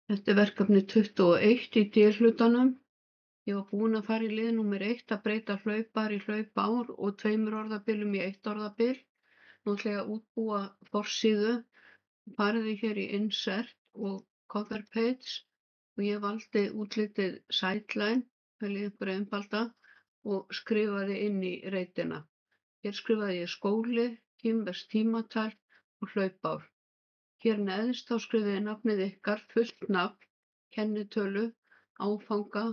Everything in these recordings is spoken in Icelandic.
Þetta er verkefni 21 í D-hlutanum. Ég var búin að fara í lið númer 1 að breyta hlaupar í hlaupár og 2 orðabilum í 1 orðabil. Nú ætla ég að útbúa forsíðu. Farið þið hér í Insert og Cover Page og ég valdi útlitið Sideline, veljið ykkur einfalda og skrifaði inn í reitina. Hér skrifaði ég skóli, kínverskt tímatal og hlaupár. Hér neðst þá skrifaði ég nafnið ykkar, fullt nafn, kennitölu, áfanga,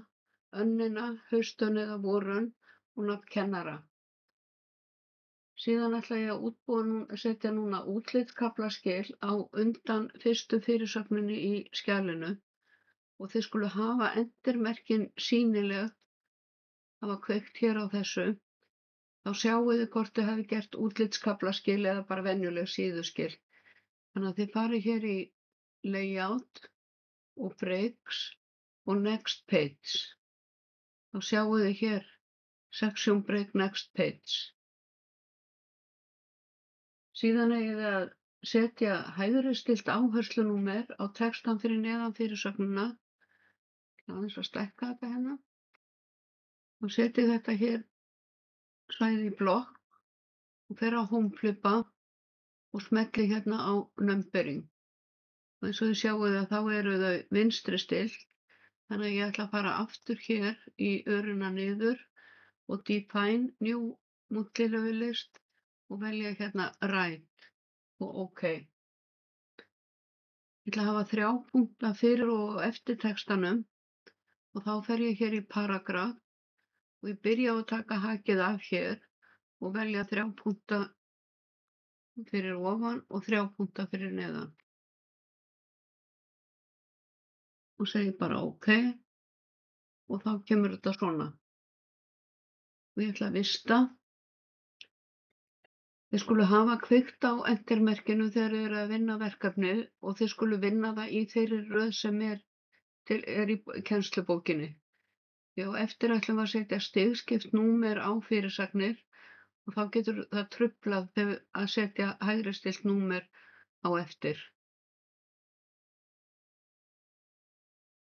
önnina, haustönn eða vorönn og nafn kennara. Síðan ætla ég að setja núna útlitskaflaskil á undan fyrstu fyrirsögninni í skjalinu og þið skulu hafa endirmerkin sýnileg, hafa kveikt hér á þessu. Þá sjáið þið hvort þið hafi gert útlitskaflaskil eða bara venjuleg síðuskil. Þannig að þið farið hér í Layout og Breaks og Next Page. Þá sjáið þið hér Section Break Next Page. Síðan eigið þið að setja hægri stilt áherslunúmer á textan fyrir neðan fyrirsögnina. Aðeins að stækka þetta hérna. Og setjið þetta hér svæði í blokk og fer á Home-flippa og smellið hérna á Numbering. Og eins og þið sjáið að þá eru þau vinstri stilt. Þannig að ég ætla að fara aftur hér í örina niður og Define New Multilevel List og velja hérna Right og OK. Ég ætla að hafa 3 punkta fyrir og eftir textanum og þá fer ég hér í Paragraph og ég byrja á að taka hakið af hér og velja 3 punkta fyrir ofan og 3 punkta fyrir neðan. Og segi bara OK og þá kemur þetta svona. Og ég ætla að vista. Þið skulu hafa kveikt á entermerkinu þegar þið eru að vinna verkefnið og þið skulu vinna það í þeirri röð sem er í kennslubókinni. Já, eftir ætlum við að setja stigskipt númer á fyrirsagnir og þá getur það truflað að setja hægri stilt númer á eftir.